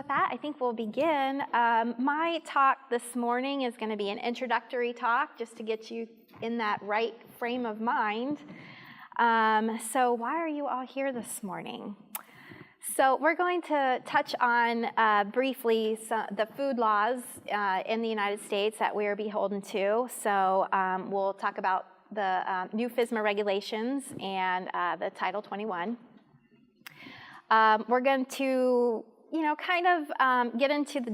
that, I think we'll begin. My talk this morning is going to be an introductory talk just to get you in that right frame of mind. So why are you all here this morning? So we're going to touch on briefly the food laws in the United States that we are beholden to. So we'll talk about the new FSMA regulations and the Title 21. We're going to,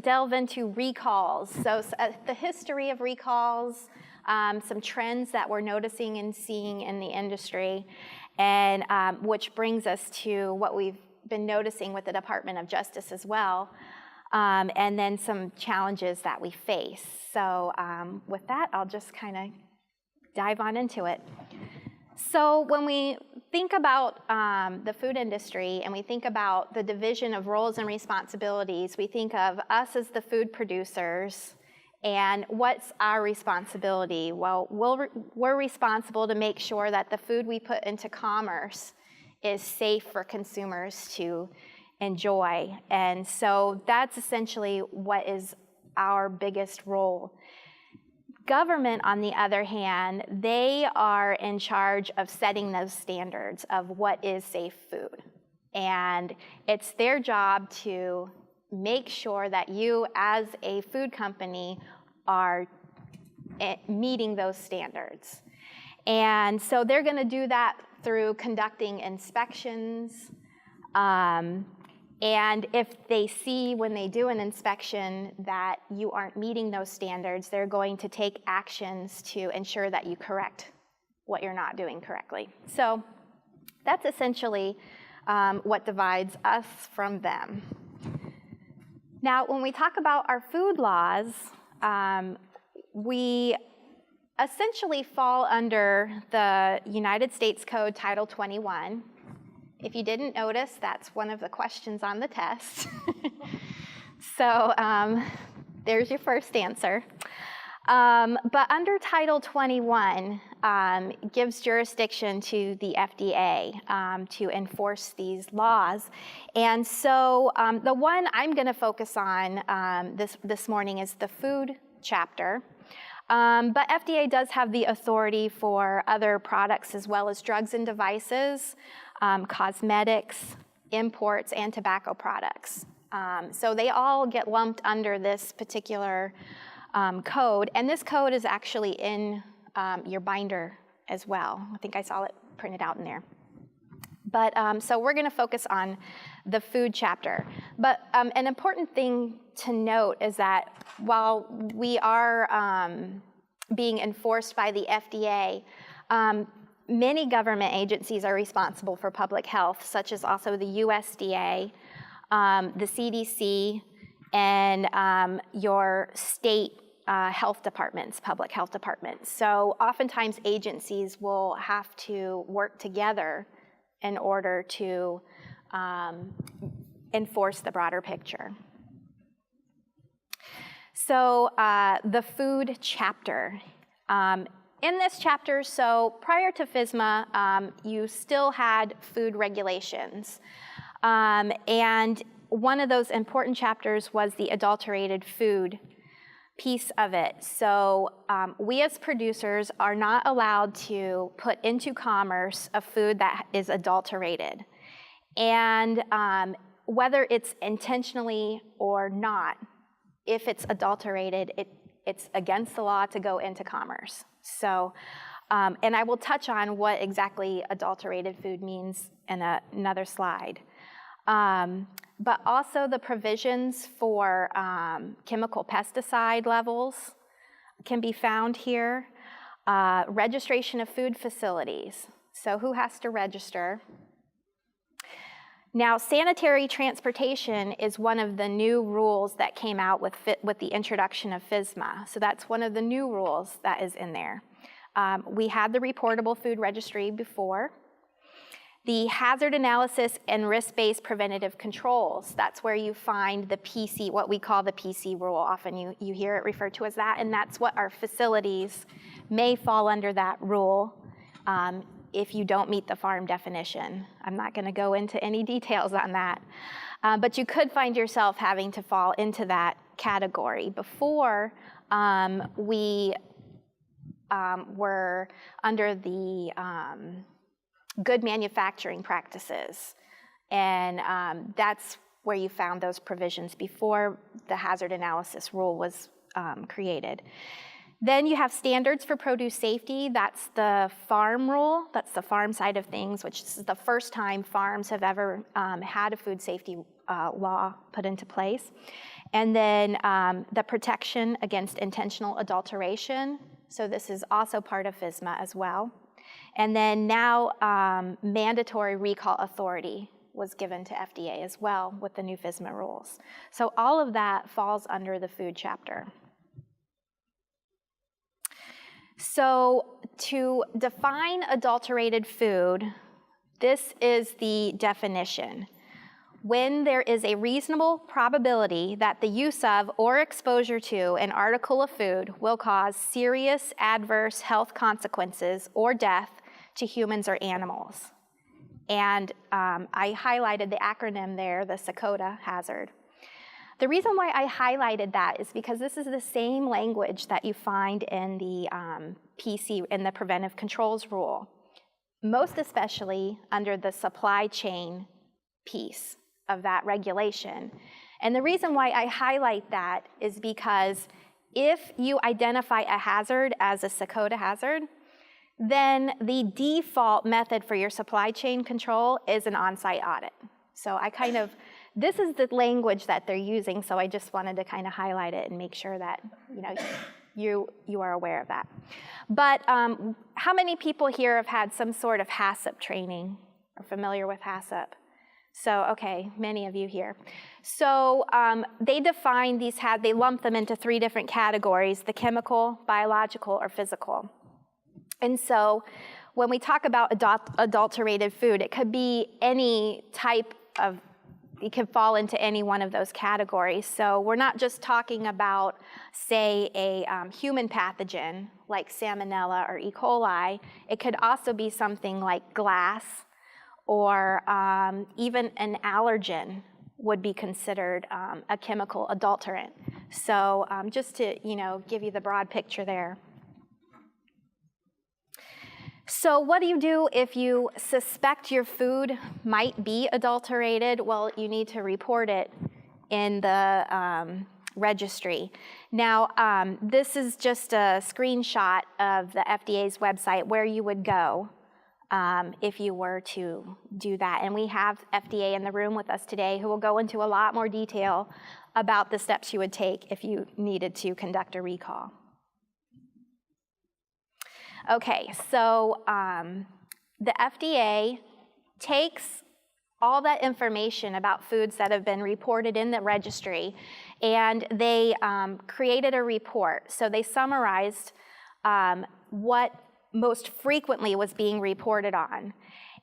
delve into recalls. So the history of recalls, some trends that we're noticing and seeing in the industry, and which brings us to what we've been noticing with the Department of Justice as well, and then some challenges that we face. So with that, I'll just kind of dive on into it. So when we think about the food industry and we think about the division of roles and responsibilities, we think of us as the food producers, and what's our responsibility? Well, we're responsible to make sure that the food we put into commerce is safe for consumers to enjoy. And so that's essentially what is our biggest role. Government, on the other hand, they are in charge of setting those standards of what is safe food. And it's their job to make sure that you, as a food company, are meeting those standards. And so they're going to do that through conducting inspections. And if they see when they do an inspection that you aren't meeting those standards, they're going to take actions to ensure that you correct what you're not doing correctly. So that's essentially what divides us from them. Now, when we talk about our food laws, we essentially fall under the United States Code Title 21. If you didn't notice, that's one of the questions on the test. So there's your first answer. But under Title 21, gives jurisdiction to the FDA to enforce these laws. And so the one I'm going to focus on this morning is the food chapter. But FDA does have the authority for other products as well as drugs and devices, cosmetics, imports, and tobacco products. So they all get lumped under this particular code, and this code is actually in your binder as well. I think I saw it printed out in there. But so we're going to focus on the food chapter. But an important thing to note is that while we are being enforced by the FDA, many government agencies are responsible for public health, such as also the USDA, the CDC, and your state health departments, public health departments. So oftentimes agencies will have to work together in order to enforce the broader picture. So the food chapter. In this chapter, so prior to FSMA, you still had food regulations. And one of those important chapters was the adulterated food piece of it. So we as producers are not allowed to put into commerce a food that is adulterated. And whether it's intentionally or not, if it's adulterated, it's against the law to go into commerce. So, and I will touch on what exactly adulterated food means in another slide. But also the provisions for chemical pesticide levels can be found here. Registration of food facilities. So who has to register? Now, sanitary transportation is one of the new rules that came out with the introduction of FSMA. So that's one of the new rules that is in there. We had the reportable food registry before. The hazard analysis and risk-based preventative controls, that's where you find the PC, what we call the PC rule. Often you hear it referred to as that, and that's what our facilities may fall under that rule if you don't meet the farm definition. I'm not going to go into any details on that. But you could find yourself having to fall into that category. Before, we were under the good manufacturing practices, and that's where you found those provisions before the hazard analysis rule was created. Then you have standards for produce safety. That's the farm rule. That's the farm side of things, which is the first time farms have ever had a food safety law put into place. And then the protection against intentional adulteration. So this is also part of FSMA as well. And then now mandatory recall authority was given to FDA as well with the new FSMA rules. So all of that falls under the food chapter. So to define adulterated food, this is the definition. When there is a reasonable probability that the use of or exposure to an article of food will cause serious adverse health consequences or death to humans or animals. And I highlighted the acronym there, the SACOTA hazard. The reason why I highlighted that is because this is the same language that you find in the PC, in the Preventive Controls Rule, most especially under the supply chain piece of that regulation. And the reason why I highlight that is because if you identify a hazard as a SACOTA hazard, then the default method for your supply chain control is an on-site audit. So this is the language that they're using, so I just wanted to kind of highlight it and make sure that you are aware of that. But how many people here have had some sort of HACCP training or familiar with HACCP? So, okay, many of you here. So they define these, they lump them into 3 different categories: the chemical, biological, or physical. And so when we talk about adulterated food, it could be any type of, it could fall into any one of those categories. So we're not just talking about, say, a human pathogen like Salmonella or E. coli. It could also be something like glass, or even an allergen would be considered a chemical adulterant. So just to give you the broad picture there. So what do you do if you suspect your food might be adulterated? Well, you need to report it in the registry. Now, this is just a screenshot of the FDA's website where you would go if you were to do that. And we have FDA in the room with us today who will go into a lot more detail about the steps you would take if you needed to conduct a recall. Okay, so the FDA takes all that information about foods that have been reported in the registry, and they created a report. So they summarized what most frequently was being reported on.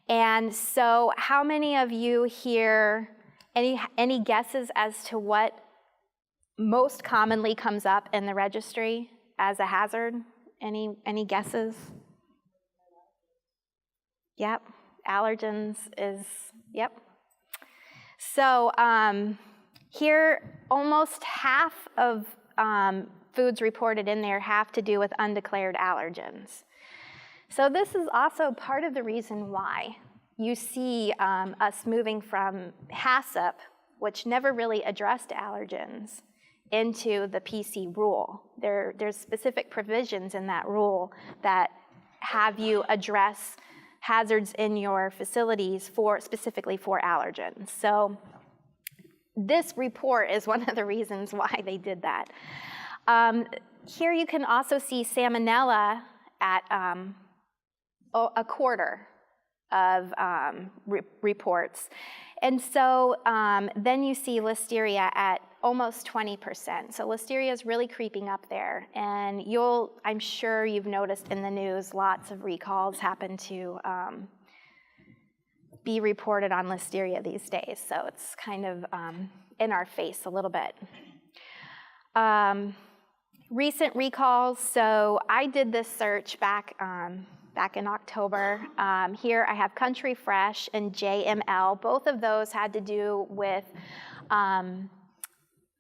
And so how many of you here, any guesses as to what most commonly comes up in the registry as a hazard? Any guesses? Yep, allergens is, yep. So here, almost half of foods reported in there have to do with undeclared allergens. So this is also part of the reason why you see us moving from HACCP, which never really addressed allergens, into the PC rule. There's specific provisions in that rule that have you address hazards in your facilities specifically for allergens. So this report is one of the reasons why they did that. Here you can also see Salmonella at a quarter of reports. And so then you see Listeria at almost 20%. So Listeria is really creeping up there. And I'm sure you've noticed in the news, lots of recalls happen to be reported on Listeria these days. So it's kind of in our face a little bit. Recent recalls, so I did this search back back in October. Here I have Country Fresh and JML. Both of those had to do with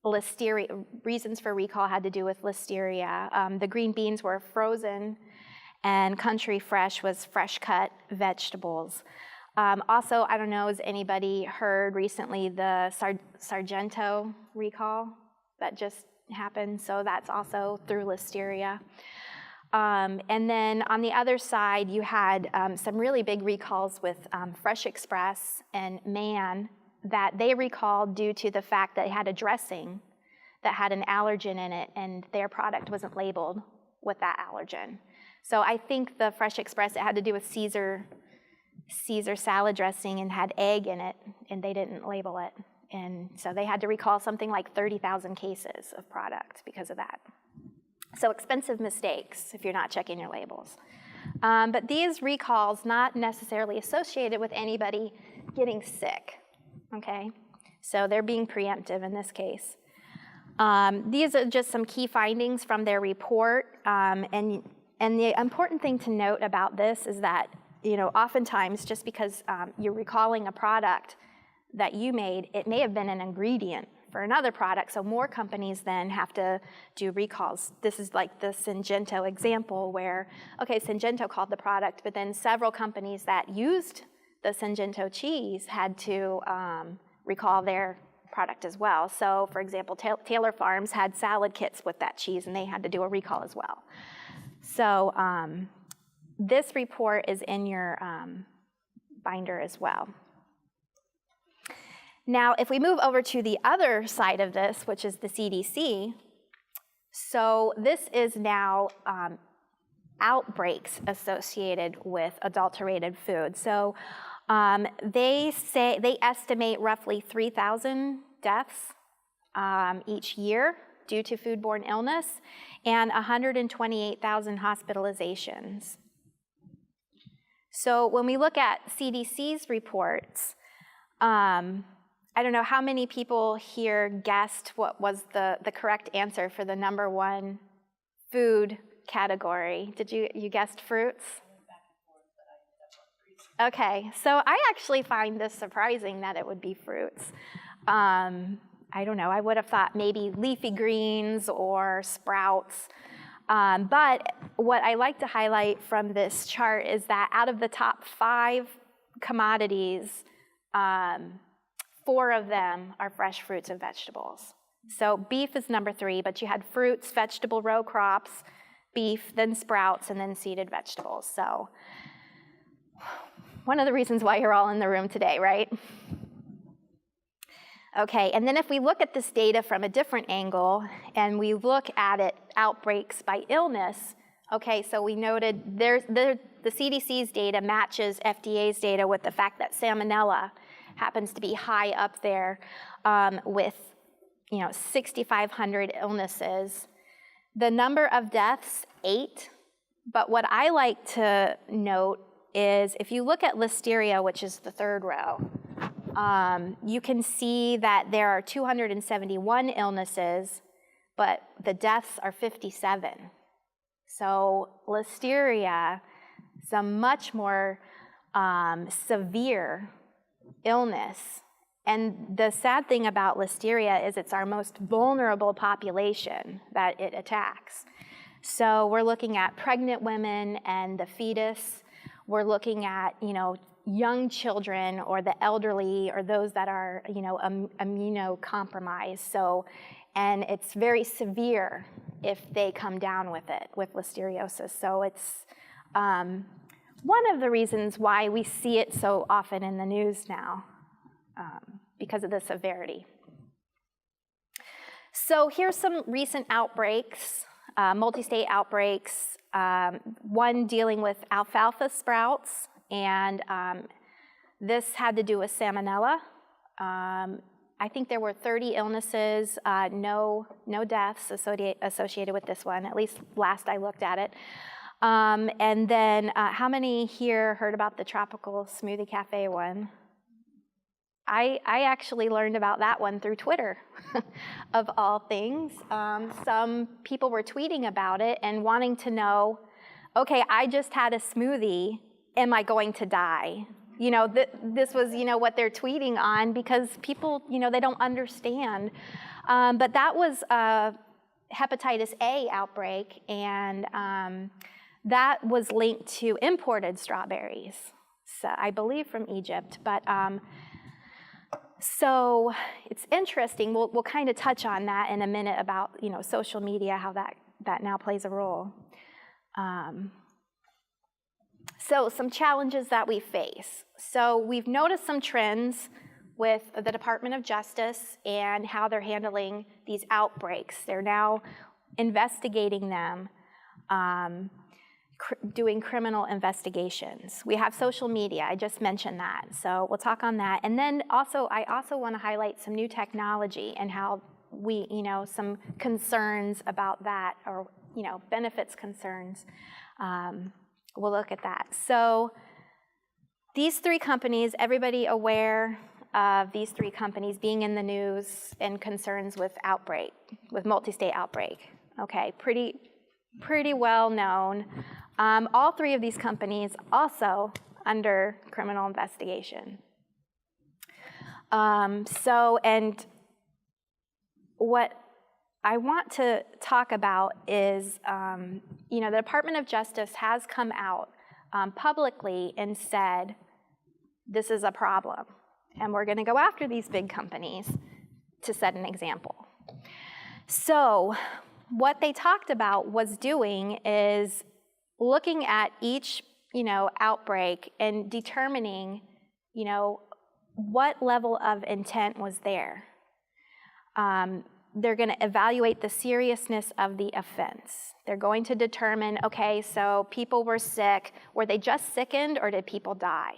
Listeria. Reasons for recall had to do with Listeria. The green beans were frozen, and Country Fresh was fresh cut vegetables. Also, I don't know, has anybody heard recently the Sargento recall that just happened? So that's also through Listeria. And then on the other side, you had some really big recalls with Fresh Express and Man that they recalled due to the fact that they had a dressing that had an allergen in it, and their product wasn't labeled with that allergen. So I think the Fresh Express, it had to do with Caesar salad dressing and had egg in it, and they didn't label it. And so they had to recall something like 30,000 cases of product because of that. So expensive mistakes if you're not checking your labels. But these recalls not necessarily associated with anybody getting sick, okay? So they're being preemptive in this case. These are just some key findings from their report. And the important thing to note about this is that, oftentimes just because you're recalling a product that you made, it may have been an ingredient for another product, so more companies then have to do recalls. This is like the Syngenta example where, okay, Syngenta called the product, but then several companies that used the Syngenta cheese had to recall their product as well. So, for example, Taylor Farms had salad kits with that cheese, and they had to do a recall as well. So this report is in your binder as well. Now, if we move over to the other side of this, which is the CDC, so this is now outbreaks associated with adulterated food. So they estimate roughly 3,000 deaths each year due to foodborne illness and 128,000 hospitalizations. So when we look at CDC's reports, I don't know how many people here guessed what was the correct answer for the number one food category. Did you guessed fruits? Okay, so I actually find this surprising that it would be fruits. I don't know, I would have thought maybe leafy greens or sprouts. But what I like to highlight from this chart is that out of the top 5 commodities, 4 of them are fresh fruits and vegetables. So beef is number 3, but you had fruits, vegetable row crops, beef, then sprouts, and then seeded vegetables. So one of the reasons why you're all in the room today, right? Okay, and then if we look at this data from a different angle, and we look at it, outbreaks by illness, okay, so we noted the CDC's data matches FDA's data with the fact that salmonella happens to be high up there with 6,500 illnesses. The number of deaths, 8. But what I like to note is if you look at Listeria, which is the 3rd row, you can see that there are 271 illnesses, but the deaths are 57. So Listeria is a much more severe illness. And the sad thing about Listeria is it's our most vulnerable population that it attacks. So we're looking at pregnant women and the fetus. We're looking at, young children or the elderly or those that are, immunocompromised. So, and it's very severe if they come down with it, with listeriosis. So it's one of the reasons why we see it so often in the news now, because of the severity. So here's some recent outbreaks, multi-state outbreaks, one dealing with alfalfa sprouts, and this had to do with salmonella. I think there were 30 illnesses, no deaths associated with this one, at least last I looked at it. And then how many here heard about the Tropical Smoothie Cafe one? I actually learned about that one through Twitter, of all things. Some people were tweeting about it and wanting to know okay, I just had a smoothie, am I going to die? This was, what they're tweeting on, because people, they don't understand. But that was a hepatitis A outbreak, and that was linked to imported strawberries, so I believe from Egypt. But so it's interesting. We'll kind of touch on that in a minute about social media, how that now plays a role. So some challenges that we face. So we've noticed some trends with the Department of Justice and how they're handling these outbreaks. They're now investigating them, doing criminal investigations. We have social media, I just mentioned that, so we'll talk on that. And then I also want to highlight some new technology and how we, some concerns about that, or benefits concerns. We'll look at that. So these three companies, everybody aware of these three companies being in the news and concerns with multi-state outbreak. Okay, pretty well known. All three of these companies also under criminal investigation. And what I want to talk about is, the Department of Justice has come out publicly and said, this is a problem, and we're going to go after these big companies to set an example. So what they talked about was doing is looking at each, outbreak and determining, what level of intent was there. They're going to evaluate the seriousness of the offense. They're going to determine, okay, so people were sick. Were they just sickened, or did people die?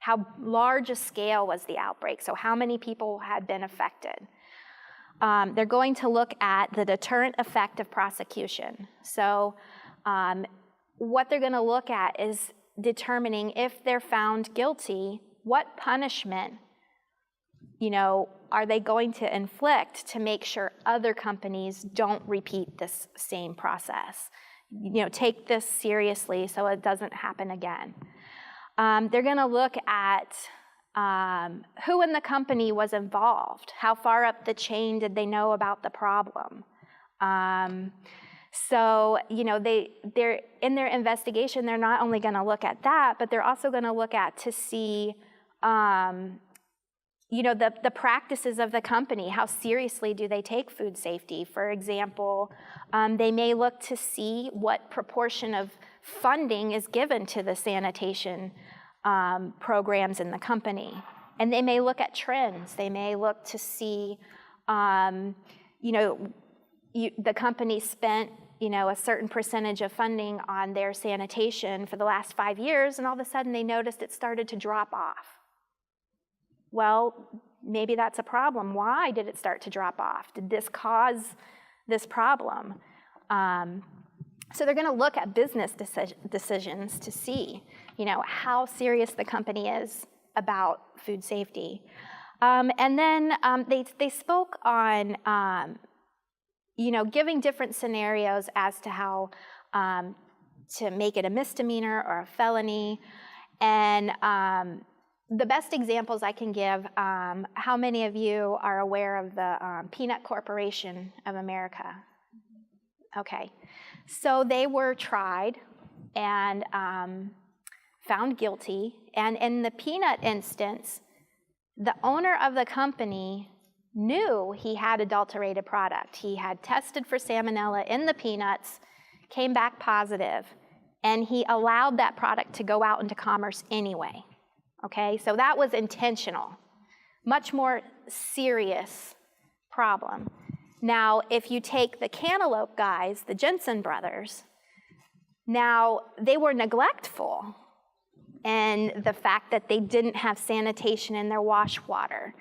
How large a scale was the outbreak? So how many people had been affected? They're going to look at the deterrent effect of prosecution. So what they're going to look at is determining, if they're found guilty, what punishment, are they going to inflict to make sure other companies don't repeat this same process? Take this seriously so it doesn't happen again. They're going to look at who in the company was involved. How far up the chain did they know about the problem? So, they're in their investigation, they're not only going to look at that, but they're also going to look at to see the practices of the company. How seriously do they take food safety? For example, they may look to see what proportion of funding is given to the sanitation programs in the company. And they may look at trends. They may look to see, the company spent, a certain percentage of funding on their sanitation for the last 5 years, and all of a sudden they noticed it started to drop off. Well, maybe that's a problem. Why did it start to drop off? Did this cause this problem? So they're going to look at business decisions to see, how serious the company is about food safety. And then they spoke on, giving different scenarios as to how to make it a misdemeanor or a felony. And the best examples I can give, how many of you are aware of the Peanut Corporation of America? Okay, so they were tried and found guilty. And in the peanut instance, the owner of the company knew he had adulterated product. He had tested for salmonella in the peanuts, came back positive, and he allowed that product to go out into commerce anyway. Okay, so that was intentional. Much more serious problem. Now, if you take the cantaloupe guys, the Jensen brothers, now they were neglectful in the fact that they didn't have sanitation in their wash water.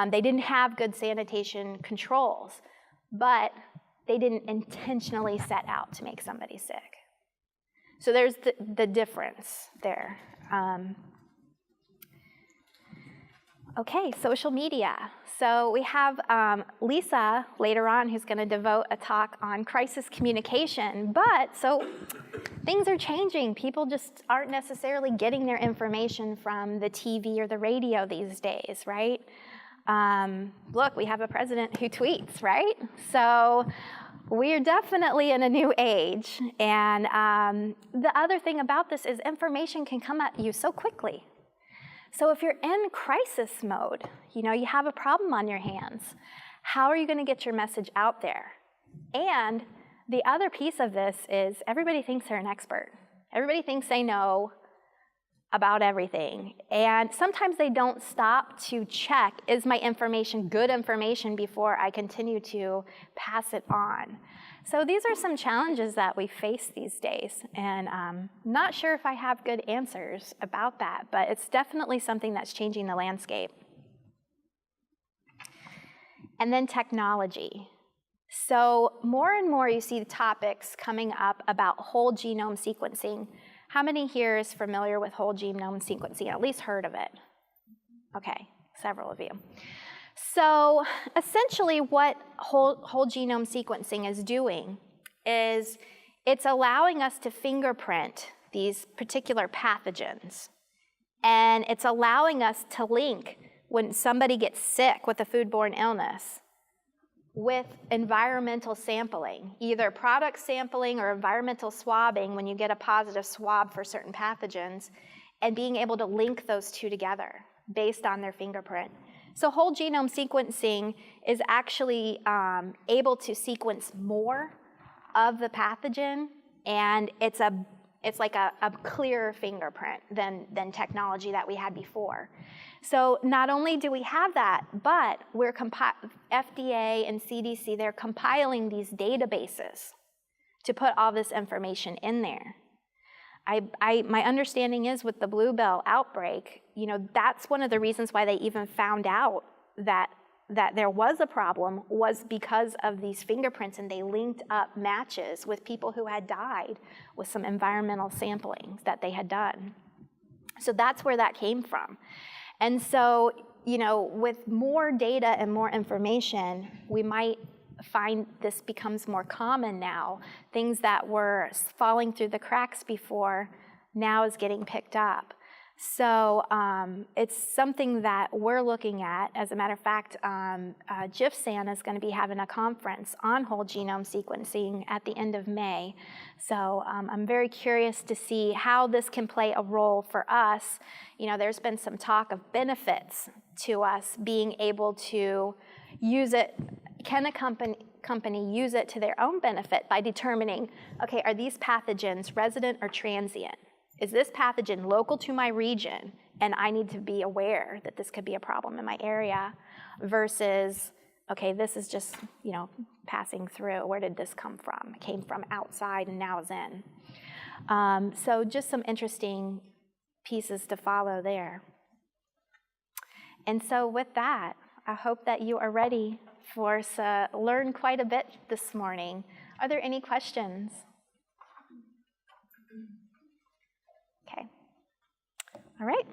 They didn't have good sanitation controls, but they didn't intentionally set out to make somebody sick. So there's the difference there. Okay, social media. So we have Lisa later on who's going to devote a talk on crisis communication, but so things are changing. People just aren't necessarily getting their information from the TV or the radio these days, right? Look, we have a president who tweets, right? So we're definitely in a new age. And the other thing about this is information can come at you so quickly. So if you're in crisis mode, you have a problem on your hands, how are you going to get your message out there? And the other piece of this is everybody thinks they're an expert. Everybody thinks they know about everything. And sometimes they don't stop to check, is my information good information before I continue to pass it on? So these are some challenges that we face these days, and I'm not sure if I have good answers about that, but it's definitely something that's changing the landscape. And then technology. So more and more you see topics coming up about whole genome sequencing. How many here is familiar with whole genome sequencing, at least heard of it? Okay, several of you. So essentially what whole genome sequencing is doing is it's allowing us to fingerprint these particular pathogens. And it's allowing us to link when somebody gets sick with a foodborne illness with environmental sampling, either product sampling or environmental swabbing when you get a positive swab for certain pathogens, and being able to link those two together based on their fingerprint. So whole genome sequencing is actually able to sequence more of the pathogen, and it's like a clearer fingerprint than technology that we had before. So not only do we have that, but we're FDA and CDC, they're compiling these databases to put all this information in there. My understanding is with the bluebell outbreak, that's one of the reasons why they even found out that there was a problem was because of these fingerprints, and they linked up matches with people who had died with some environmental sampling that they had done. So that's where that came from. And so, with more data and more information, we might find this becomes more common now. Things that were falling through the cracks before now is getting picked up. So it's something that we're looking at. As a matter of fact, GIFSAN is going to be having a conference on whole genome sequencing at the end of May. So I'm very curious to see how this can play a role for us. There's been some talk of benefits to us being able to use it. Can a company use it to their own benefit by determining, okay, are these pathogens resident or transient? Is this pathogen local to my region, and I need to be aware that this could be a problem in my area, versus, okay, this is just, passing through. Where did this come from? It came from outside and now is in. So just some interesting pieces to follow there. And so with that, I hope that you are ready for us to learn quite a bit this morning. Are there any questions? Okay. All right.